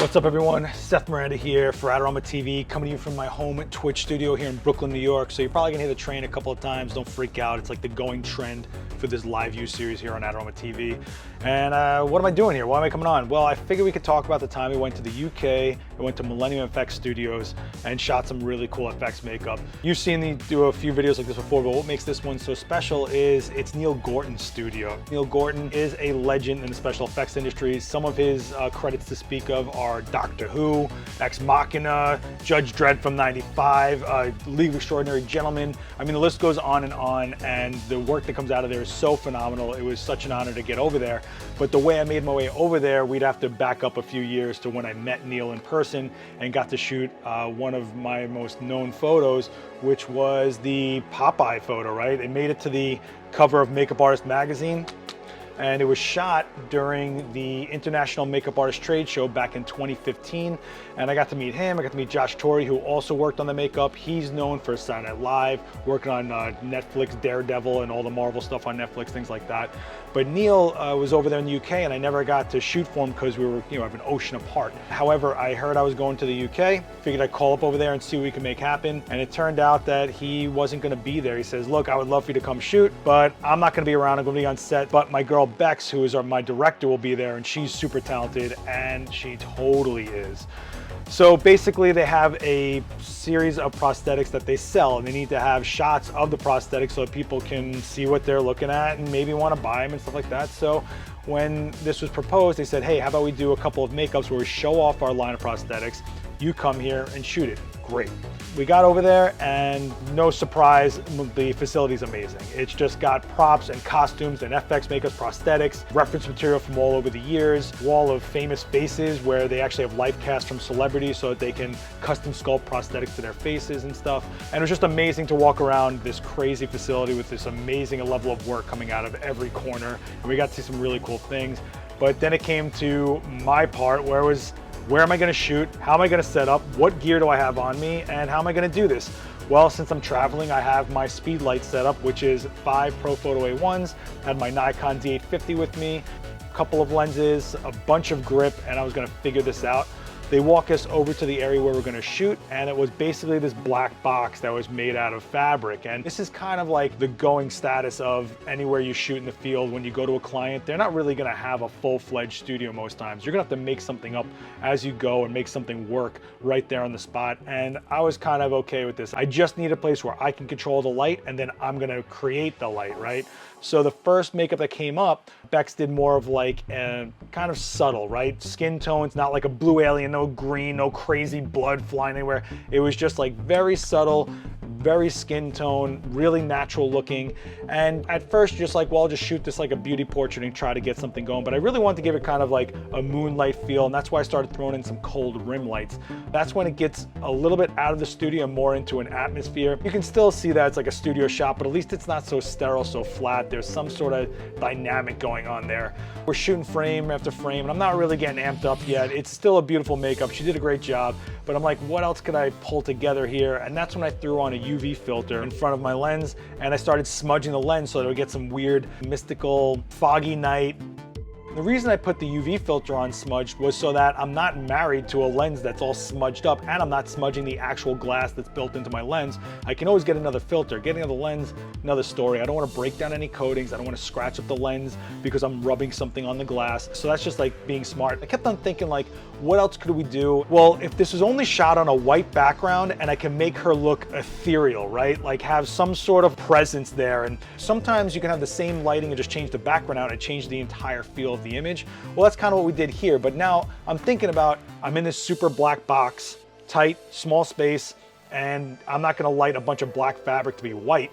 What's up everyone? Seth Miranda here for Adorama TV, coming to you from my home Twitch studio here in Brooklyn, New York. So you're probably gonna hear the train a couple of times, don't freak out. It's like the going trend for this live view series here on Adorama TV. And what am I doing here? Why am I coming on? Well, I figured we could talk about the time we went to the UK, I went to Millennium FX Studios and shot some really cool FX makeup. You've seen me do a few videos like this before, but what makes this one so special is it's Neil Gorton's studio. Neil Gorton is a legend in the special effects industry. Some of his credits to speak of are Doctor Who, Ex Machina, Judge Dredd from '95, League of Extraordinary Gentlemen. I mean, the list goes on, and the work that comes out of there is so phenomenal. It was such an honor to get over there. But the way I made my way over there, we'd have to back up a few years to when I met Neil in person and got to shoot one of my most known photos, which was the Popeye photo, right? It made it to the cover of Makeup Artist magazine. And it was shot during the International Makeup Artist Trade Show back in 2015. And I got to meet him, I got to meet Josh Torre, who also worked on the makeup. He's known for Saturday Night Live, working on Netflix, Daredevil, and all the Marvel stuff on Netflix, things like that. But Neil was over there in the UK, and I never got to shoot for him because we were, have an ocean apart. However, I heard I was going to the UK, figured I'd call up over there and see what we could make happen. And it turned out that he wasn't gonna be there. He says, look, I would love for you to come shoot, but I'm not gonna be around, I'm gonna be on set. But my girl Bex, who is my director, will be there, and she's super talented, and she totally is. So basically they have a series of prosthetics that they sell, and they need to have shots of the prosthetics so that people can see what they're looking at and maybe want to buy them and stuff like that. So when this was proposed, they said, hey, how about we do a couple of makeups where we show off our line of prosthetics, you come here and shoot it. Great. We got over there, and no surprise, the facility's amazing. It's just got props and costumes and FX makeup, prosthetics, reference material from all over the years, wall of famous faces where they actually have life casts from celebrities so that they can custom sculpt prosthetics to their faces and stuff. And it was just amazing to walk around this crazy facility with this amazing level of work coming out of every corner. And we got to see some really cool things. But then it came to my part where it was, where am I gonna shoot? How am I gonna set up? What gear do I have on me? And how am I gonna do this? Well, since I'm traveling, I have my Speedlight setup, which is 5 Profoto A1s, had my Nikon D850 with me, a couple of lenses, a bunch of grip, and I was gonna figure this out. They walk us over to the area where we're gonna shoot, and it was basically this black box that was made out of fabric. And this is kind of like the going status of anywhere you shoot in the field. When you go to a client, they're not really gonna have a full-fledged studio most times. You're gonna have to make something up as you go and make something work right there on the spot. And I was kind of okay with this. I just need a place where I can control the light, and then I'm gonna create the light, right? So the first makeup that came up, Bex did more of like a kind of subtle, right? Skin tones, not like a blue alien, no green, no crazy blood flying anywhere. It was just like very subtle, very skin tone, really natural looking. And at first you're just like, well, I'll just shoot this like a beauty portrait and try to get something going. But I really wanted to give it kind of like a moonlight feel, and that's why I started throwing in some cold rim lights. That's when it gets a little bit out of the studio, more into an atmosphere. You can still see that it's like a studio shot, but at least it's not so sterile, so flat. There's some sort of dynamic going on there. We're shooting frame after frame, and I'm not really getting amped up yet. It's still a beautiful makeup. She did a great job, but I'm like, what else could I pull together here? And that's when I threw on a UV filter in front of my lens, and I started smudging the lens so that it would get some weird, mystical, foggy night. The reason I put the UV filter on smudged was so that I'm not married to a lens that's all smudged up, and I'm not smudging the actual glass that's built into my lens. I can always get another filter. Getting another lens, another story. I don't want to break down any coatings. I don't want to scratch up the lens because I'm rubbing something on the glass. So that's just like being smart. I kept on thinking like, what else could we do? Well, if this was only shot on a white background and I can make her look ethereal, right? Like have some sort of presence there. And sometimes you can have the same lighting and just change the background out and change the entire feel of the image. Well, that's kind of what we did here. But now I'm thinking about, I'm in this super black box, tight, small space, and I'm not gonna light a bunch of black fabric to be white.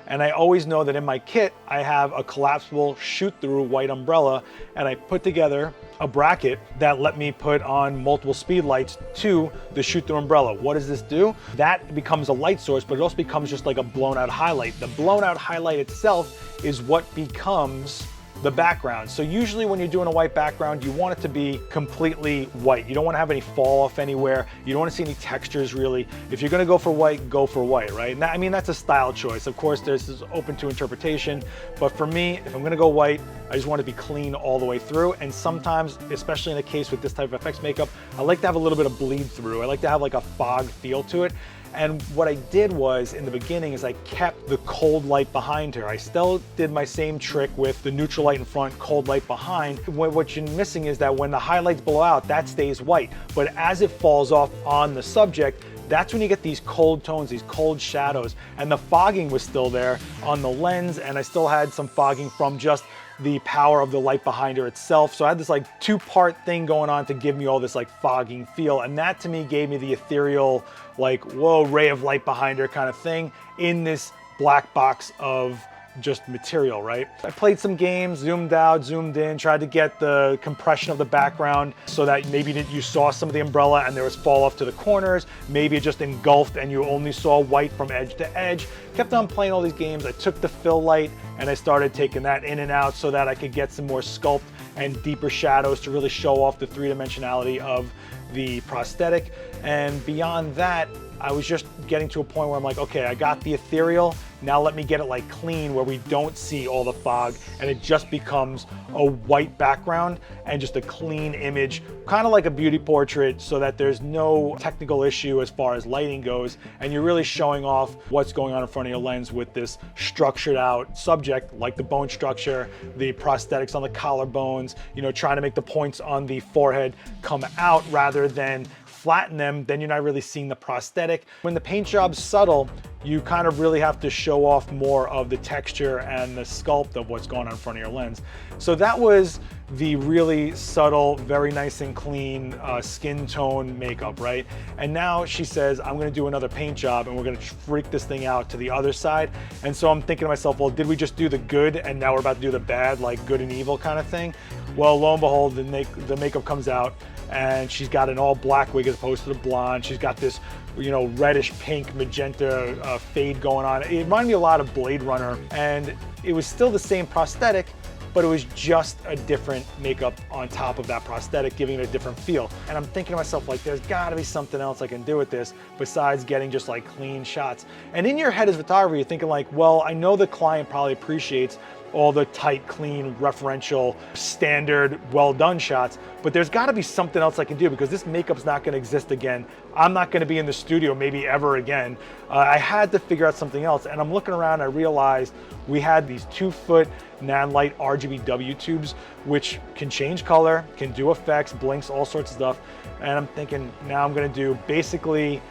And I always know that in my kit, I have a collapsible shoot-through white umbrella, and I put together a bracket that let me put on multiple speed lights to the shoot-through umbrella. What does this do? That becomes a light source, but it also becomes just like a blown-out highlight. The blown-out highlight itself is what becomes the background. So usually when you're doing a white background, you want it to be completely white. You don't want to have any fall off anywhere. You don't want to see any textures really. If you're going to go for white, go for white, right? And that, I mean, that's a style choice. Of course, this is open to interpretation, but for me, if I'm going to go white, I just want to be clean all the way through. And sometimes, especially in the case with this type of FX makeup, I like to have a little bit of bleed through. I like to have like a fog feel to it. And what I did was, in the beginning, is I kept the cold light behind her. I still did my same trick with the neutral light in front, cold light behind. What you're missing is that when the highlights blow out, that stays white. But as it falls off on the subject, that's when you get these cold tones, these cold shadows. And the fogging was still there on the lens, and I still had some fogging from just the power of the light behind her itself. So I had this like two-part thing going on to give me all this like fogging feel. And that to me gave me the ethereal, like, whoa, ray of light behind her kind of thing in this black box of just material, right? I played some games, zoomed out, zoomed in, tried to get the compression of the background so that maybe you saw some of the umbrella and there was fall off to the corners. Maybe it just engulfed and you only saw white from edge to edge. Kept on playing all these games. I took the fill light and I started taking that in and out so that I could get some more sculpt and deeper shadows to really show off the three-dimensionality of the prosthetic. And beyond that, I was just getting to a point where I'm like, okay, I got the ethereal, now let me get it like clean where we don't see all the fog and it just becomes a white background and just a clean image, kind of like a beauty portrait, so that there's no technical issue as far as lighting goes, and you're really showing off what's going on in front of your lens with this structured out subject, like the bone structure, the prosthetics on the collarbones, you know, trying to make the points on the forehead come out rather than flatten them. Then you're not really seeing the prosthetic. When the paint job's subtle, you kind of really have to show off more of the texture and the sculpt of what's going on in front of your lens. So that was the really subtle, very nice and clean skin tone makeup, right? And now she says, I'm gonna do another paint job and we're gonna freak this thing out to the other side. And so I'm thinking to myself, well, did we just do the good and now we're about to do the bad, like good and evil kind of thing? Well, lo and behold, the makeup comes out and she's got an all black wig as opposed to the blonde. She's got this, you know, reddish pink magenta fade going on. It reminded me a lot of Blade Runner, and it was still the same prosthetic, but it was just a different makeup on top of that prosthetic, giving it a different feel. And I'm thinking to myself, like, there's gotta be something else I can do with this besides getting just like clean shots. And in your head as a photographer, you're thinking like, well, I know the client probably appreciates all the tight, clean, referential, standard, well-done shots, but there's gotta be something else I can do because this makeup's not gonna exist again. I'm not gonna be in the studio maybe ever again. I had to figure out something else, and I'm looking around, I realized we had these 2-foot Nanlite RGBW tubes, which can change color, can do effects, blinks, all sorts of stuff. And I'm thinking, now I'm gonna do basically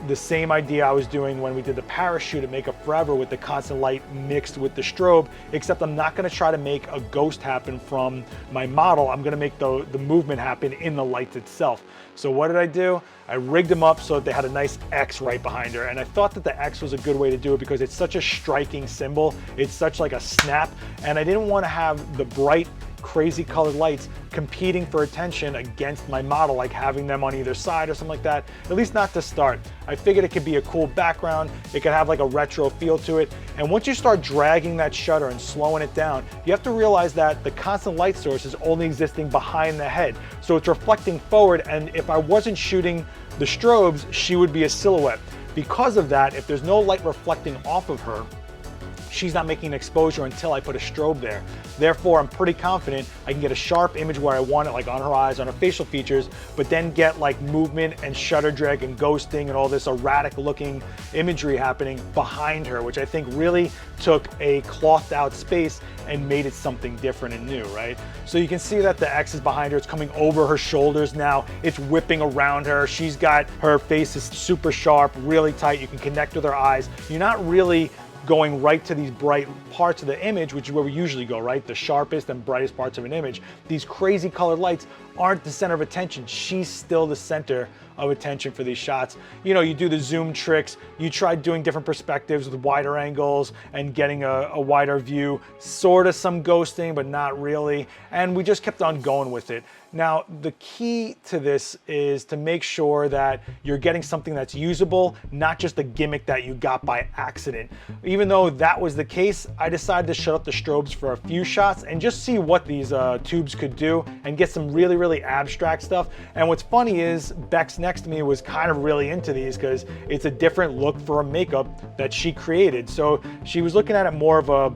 the same idea I was doing when we did the parachute at Makeup Forever with the constant light mixed with the strobe, except I'm not gonna try to make a ghost happen from my model. I'm gonna make the movement happen in the light itself. So what did I do? I rigged them up so that they had a nice X right behind her. And I thought that the X was a good way to do it because it's such a striking symbol. It's such like a snap. And I didn't want to have the bright, crazy colored lights competing for attention against my model, like having them on either side or something like that, at least not to start. I figured it could be a cool background, it could have like a retro feel to it, and once you start dragging that shutter and slowing it down, you have to realize that the constant light source is only existing behind the head, so it's reflecting forward, and if I wasn't shooting the strobes, she would be a silhouette. Because of that, if there's no light reflecting off of her, she's not making an exposure until I put a strobe there. Therefore, I'm pretty confident I can get a sharp image where I want it, like on her eyes, on her facial features, but then get like movement and shutter drag and ghosting and all this erratic looking imagery happening behind her, which I think really took a clothed out space and made it something different and new, right? So you can see that the X is behind her, it's coming over her shoulders now, it's whipping around her, she's got, her face is super sharp, really tight, you can connect with her eyes. You're not really going right to these bright parts of the image, which is where we usually go, right? The sharpest and brightest parts of an image. These crazy colored lights aren't the center of attention. She's still the center of attention for these shots. You know, you do the zoom tricks, you try doing different perspectives with wider angles and getting a wider view, sort of some ghosting, but not really. And we just kept on going with it. Now, the key to this is to make sure that you're getting something that's usable, not just a gimmick that you got by accident. Even though that was the case, I decided to shut up the strobes for a few shots and just see what these tubes could do and get some really, really abstract stuff. And what's funny is Bex next to me was kind of really into these because it's a different look for a makeup that she created. So she was looking at it more of a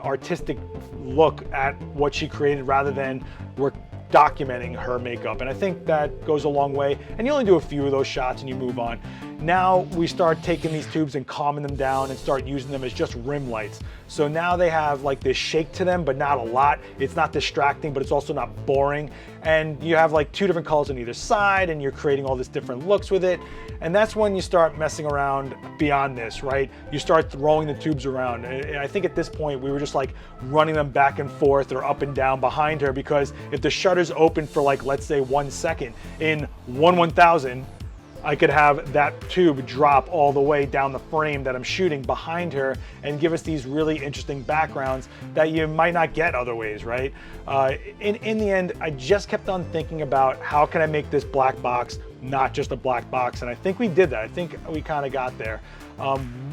artistic look at what she created rather than we're documenting her makeup. And I think that goes a long way. And you only do a few of those shots and you move on. Now we start taking these tubes and calming them down and start using them as just rim lights. So now they have like this shake to them, but not a lot. It's not distracting, but it's also not boring. And you have like 2 different colors on either side and you're creating all these different looks with it. And that's when you start messing around beyond this, right? You start throwing the tubes around. And I think at this point we were just like running them back and forth or up and down behind her, because if the shutter's open for like, let's say 1 second, in 1/1000, I could have that tube drop all the way down the frame that I'm shooting behind her and give us these really interesting backgrounds that you might not get other ways, right? In the end, I just kept on thinking about how can I make this black box not just a black box, and I think we did that. I think we kind of got there.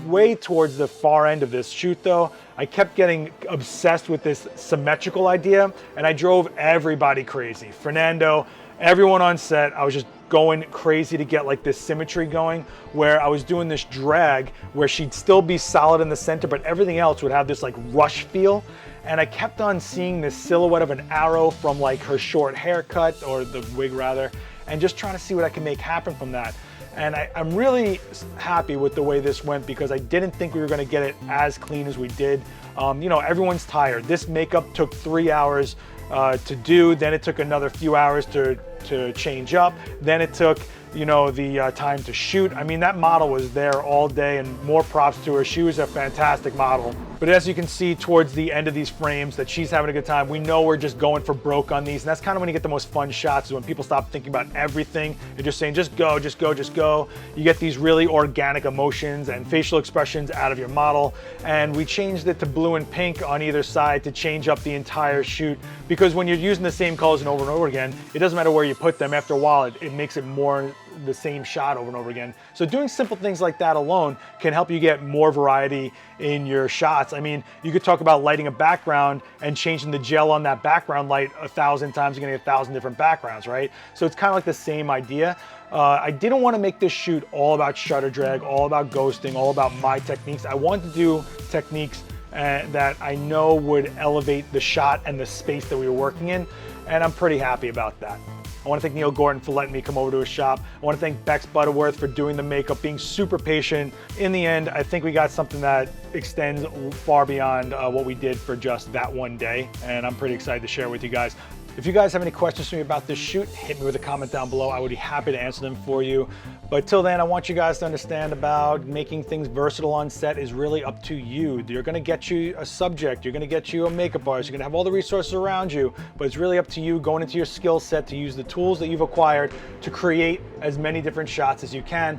Way towards the far end of this shoot though, I kept getting obsessed with this symmetrical idea and I drove everybody crazy. Fernando, everyone on set, I was just going crazy to get like this symmetry going, where I was doing this drag where she'd still be solid in the center, but everything else would have this like rush feel. And I kept on seeing this silhouette of an arrow from like her short haircut, or the wig rather, and just trying to see what I can make happen from that. And I'm really happy with the way this went, because I didn't think we were gonna get it as clean as we did. You know, everyone's tired. This makeup took 3 hours to do, then it took another few hours to change up, then it took, you know, the time to shoot. I mean, that model was there all day, and more props to her. She was a fantastic model. But as you can see towards the end of these frames that she's having a good time, we know we're just going for broke on these. And that's kind of when you get the most fun shots, is when people stop thinking about everything and just saying, just go, just go, just go. You get these really organic emotions and facial expressions out of your model. And we changed it to blue and pink on either side to change up the entire shoot, because when you're using the same colors and over again, it doesn't matter where you put them. After a while, it makes it more the same shot over and over again. So doing simple things like that alone can help you get more variety in your shots. I mean, you could talk about lighting a background and changing the gel on that background light 1,000 times, you're gonna get 1,000 different backgrounds, right? So it's kind of like the same idea. I didn't want to make this shoot all about shutter drag, all about ghosting, all about my techniques. I wanted to do techniques that I know would elevate the shot and the space that we were working in, and I'm pretty happy about that. I want to thank Neil Gordon for letting me come over to his shop. I want to thank Bex Butterworth for doing the makeup, being super patient. In the end, I think we got something that extends far beyond what we did for just that one day, and I'm pretty excited to share with you guys. If you guys have any questions for me about this shoot, hit me with a comment down below. I would be happy to answer them for you. But till then, I want you guys to understand about making things versatile on set is really up to you. You're gonna get you a subject, you're gonna get you a makeup artist, you're gonna have all the resources around you, but it's really up to you going into your skill set to use the tools that you've acquired to create as many different shots as you can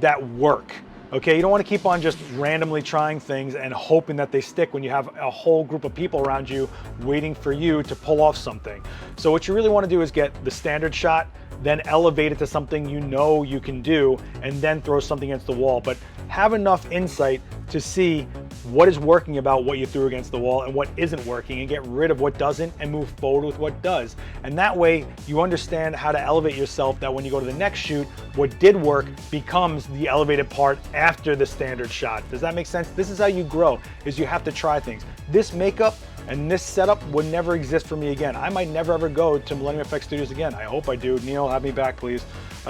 that work. Okay, you don't want to keep on just randomly trying things and hoping that they stick when you have a whole group of people around you waiting for you to pull off something. So what you really want to do is get the standard shot, then elevate it to something you know you can do, and then throw something against the wall. But have enough insight to see what is working about what you threw against the wall and what isn't working, and get rid of what doesn't and move forward with what does. And that way you understand how to elevate yourself, that when you go to the next shoot, what did work becomes the elevated part after the standard shot. Does that make sense? This is how you grow, is you have to try things. This makeup and this setup would never exist for me again. I might never ever go to Millennium FX Studios again. I hope I do. Neil, have me back, please.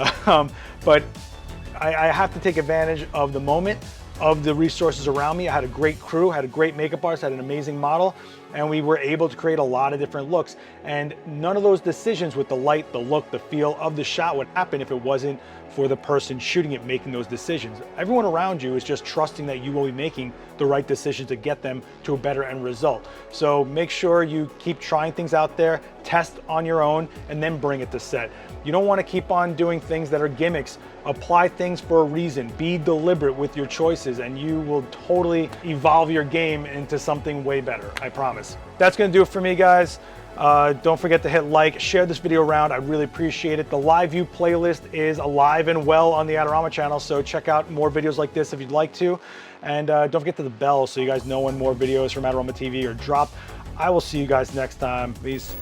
But I have to take advantage of the moment, of the resources around me. I had a great crew, had a great makeup artist, had an amazing model, and we were able to create a lot of different looks. And none of those decisions with the light, the look, the feel of the shot would happen if it wasn't for the person shooting it making those decisions. Everyone around you is just trusting that you will be making the right decisions to get them to a better end result. So make sure you keep trying things out there, test on your own, and then bring it to set. You don't want to keep on doing things that are gimmicks. Apply things for a reason. Be deliberate with your choices, and you will totally evolve your game into something way better, I promise. That's going to do it for me, guys. Don't forget to hit like, share this video around. I really appreciate it. The live view playlist is alive and well on the Adorama channel, so check out more videos like this if you'd like to. And don't forget to the bell so you guys know when more videos from Adorama TV are dropped. I will see you guys next time. Peace.